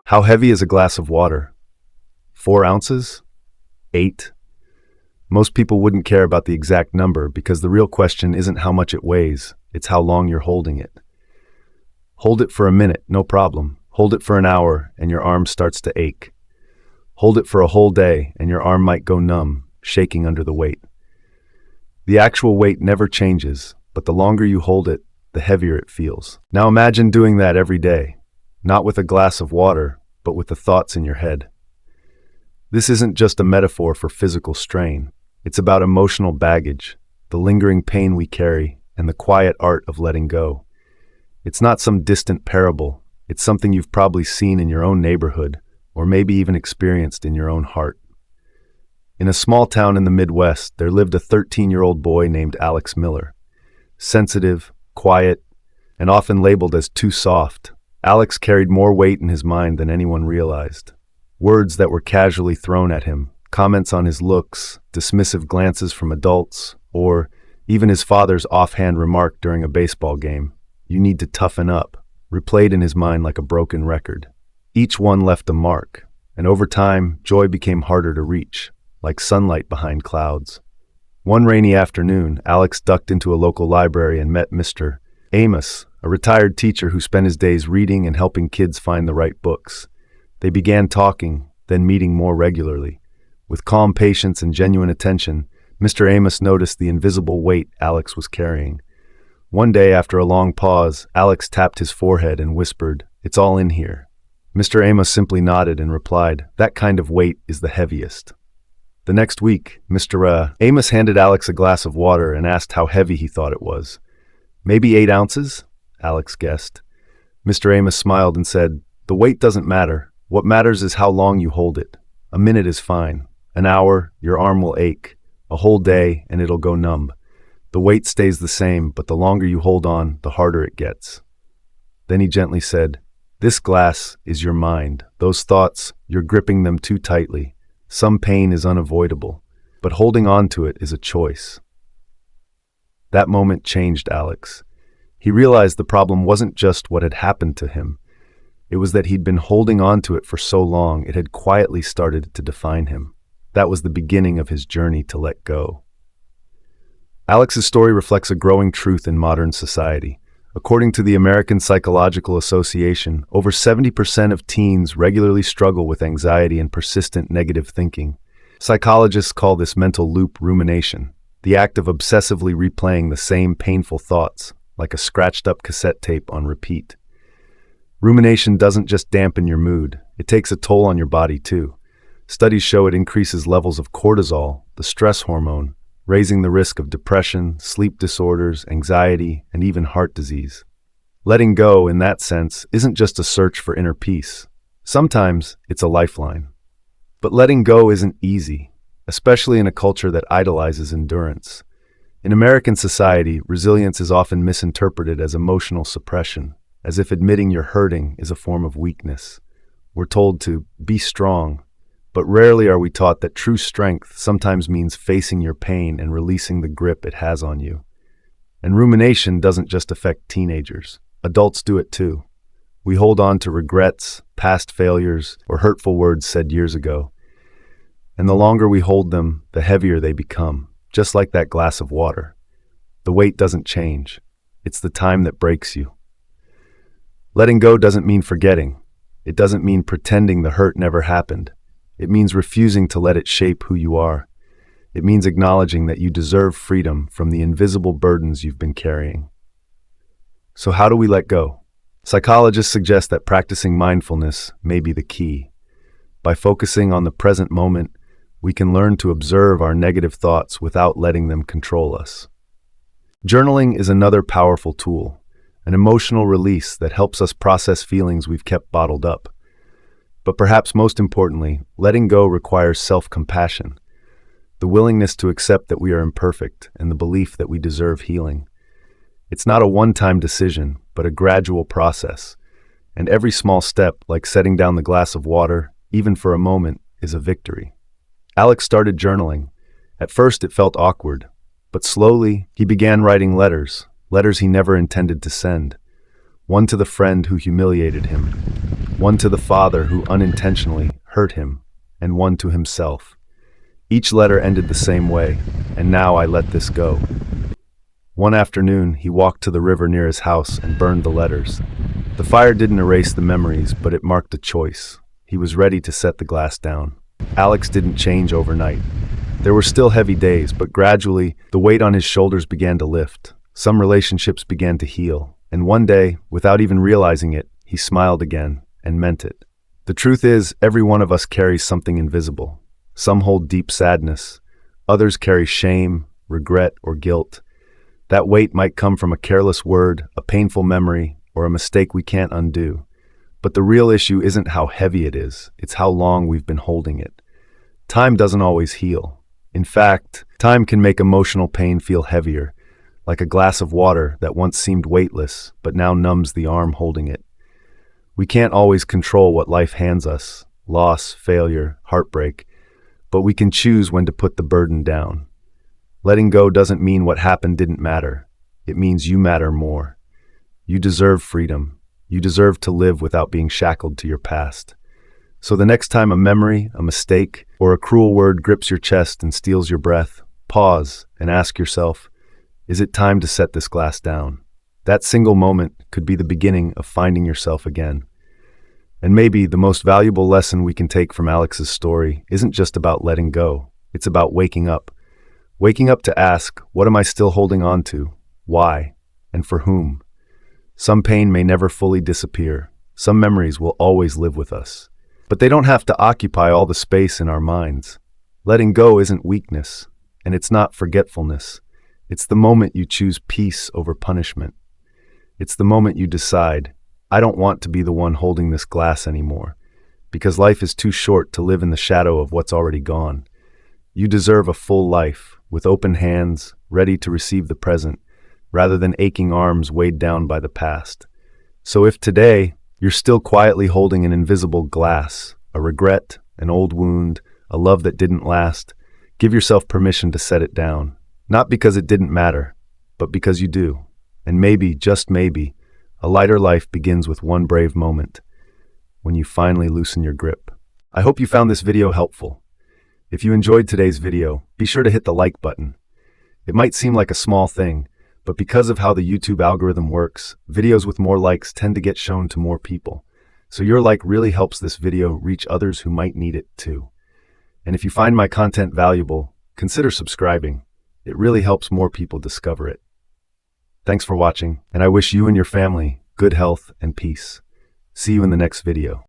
How heavy is a glass of water? 4 ounces? 8? Most people wouldn't care about the exact number because the real question isn't how much it weighs, it's how long you're holding it. Hold it for a minute, no problem. Hold it for an hour and your arm starts to ache. Hold it for a whole day and your arm might go numb, shaking under the weight. The actual weight never changes, but the longer you hold it, the heavier it feels. Now imagine doing that every day, not with a glass of water, but with the thoughts in your head. This isn't just a metaphor for physical strain. It's about emotional baggage, the lingering pain we carry, and the quiet art of letting go. It's not some distant parable. It's something you've probably seen in your own neighborhood, or maybe even experienced in your own heart. In a small town in the Midwest, there lived a 13-year-old boy named Alex Miller. Sensitive, quiet, and often labeled as too soft, Alex carried more weight in his mind than anyone realized. Words that were casually thrown at him, comments on his looks, dismissive glances from adults, or even his father's offhand remark during a baseball game, "You need to toughen up," replayed in his mind like a broken record. Each one left a mark, and over time, joy became harder to reach, like sunlight behind clouds. One rainy afternoon, Alex ducked into a local library and met Mr. Amos, a retired teacher who spent his days reading and helping kids find the right books. They began talking, then meeting more regularly. With calm patience and genuine attention, Mr. Amos noticed the invisible weight Alex was carrying. One day, after a long pause, Alex tapped his forehead and whispered, "It's all in here." Mr. Amos simply nodded and replied, "That kind of weight is the heaviest." The next week, Mr. Amos handed Alex a glass of water and asked how heavy he thought it was. "Maybe 8 ounces?" Alex guessed. Mr. Amos smiled and said, "The weight doesn't matter. What matters is how long you hold it. A minute is fine. An hour, your arm will ache. A whole day, and it'll go numb. The weight stays the same, but the longer you hold on, the harder it gets." Then he gently said, "This glass is your mind. Those thoughts, you're gripping them too tightly. Some pain is unavoidable, but holding on to it is a choice." That moment changed Alex. He realized the problem wasn't just what had happened to him. It was that he'd been holding on to it for so long it had quietly started to define him. That was the beginning of his journey to let go. Alex's story reflects a growing truth in modern society. According to the American Psychological Association, over 70% of teens regularly struggle with anxiety and persistent negative thinking. Psychologists call this mental loop rumination, the act of obsessively replaying the same painful thoughts, like a scratched-up cassette tape on repeat. Rumination doesn't just dampen your mood, it takes a toll on your body too. Studies show it increases levels of cortisol, the stress hormone, raising the risk of depression, sleep disorders, anxiety, and even heart disease. Letting go, in that sense, isn't just a search for inner peace. Sometimes it's a lifeline. But letting go isn't easy, especially in a culture that idolizes endurance. In American society, resilience is often misinterpreted as emotional suppression, as if admitting you're hurting is a form of weakness. We're told to be strong, but rarely are we taught that true strength sometimes means facing your pain and releasing the grip it has on you. And rumination doesn't just affect teenagers. Adults do it too. We hold on to regrets, past failures, or hurtful words said years ago. And the longer we hold them, the heavier they become, just like that glass of water. The weight doesn't change. It's the time that breaks you. Letting go doesn't mean forgetting. It doesn't mean pretending the hurt never happened. It means refusing to let it shape who you are. It means acknowledging that you deserve freedom from the invisible burdens you've been carrying. So how do we let go? Psychologists suggest that practicing mindfulness may be the key. By focusing on the present moment, we can learn to observe our negative thoughts without letting them control us. Journaling is another powerful tool, an emotional release that helps us process feelings we've kept bottled up. But perhaps most importantly, letting go requires self-compassion, the willingness to accept that we are imperfect and the belief that we deserve healing. It's not a one-time decision, but a gradual process. And every small step, like setting down the glass of water, even for a moment, is a victory. Alex started journaling. At first it felt awkward, but slowly he began writing letters he never intended to send. One to the friend who humiliated him, one to the father who unintentionally hurt him, and one to himself. Each letter ended the same way, and now I let this go. One afternoon, he walked to the river near his house and burned the letters. The fire didn't erase the memories, but it marked a choice. He was ready to set the glass down. Alex didn't change overnight. There were still heavy days, but gradually, the weight on his shoulders began to lift. Some relationships began to heal, and one day, without even realizing it, he smiled again, and meant it. The truth is, every one of us carries something invisible. Some hold deep sadness. Others carry shame, regret, or guilt. That weight might come from a careless word, a painful memory, or a mistake we can't undo. But the real issue isn't how heavy it is, it's how long we've been holding it. Time doesn't always heal. In fact, time can make emotional pain feel heavier, like a glass of water that once seemed weightless, but now numbs the arm holding it. We can't always control what life hands us, loss, failure, heartbreak, but we can choose when to put the burden down. Letting go doesn't mean what happened didn't matter. It means you matter more. You deserve freedom. You deserve to live without being shackled to your past. So the next time a memory, a mistake, or a cruel word grips your chest and steals your breath, pause and ask yourself, is it time to set this glass down? That single moment could be the beginning of finding yourself again. And maybe the most valuable lesson we can take from Alex's story isn't just about letting go. It's about waking up. Waking up to ask, what am I still holding on to? Why? And for whom? Some pain may never fully disappear. Some memories will always live with us. But they don't have to occupy all the space in our minds. Letting go isn't weakness, and it's not forgetfulness. It's the moment you choose peace over punishment. It's the moment you decide, I don't want to be the one holding this glass anymore, because life is too short to live in the shadow of what's already gone. You deserve a full life, with open hands, ready to receive the present, rather than aching arms weighed down by the past. So if today, you're still quietly holding an invisible glass, a regret, an old wound, a love that didn't last, give yourself permission to set it down. Not because it didn't matter, but because you do. And maybe, just maybe, a lighter life begins with one brave moment, when you finally loosen your grip. I hope you found this video helpful. If you enjoyed today's video, be sure to hit the like button. It might seem like a small thing, but because of how the YouTube algorithm works, videos with more likes tend to get shown to more people. So your like really helps this video reach others who might need it too. And if you find my content valuable, consider subscribing. It really helps more people discover it. Thanks for watching, and I wish you and your family good health and peace. See you in the next video.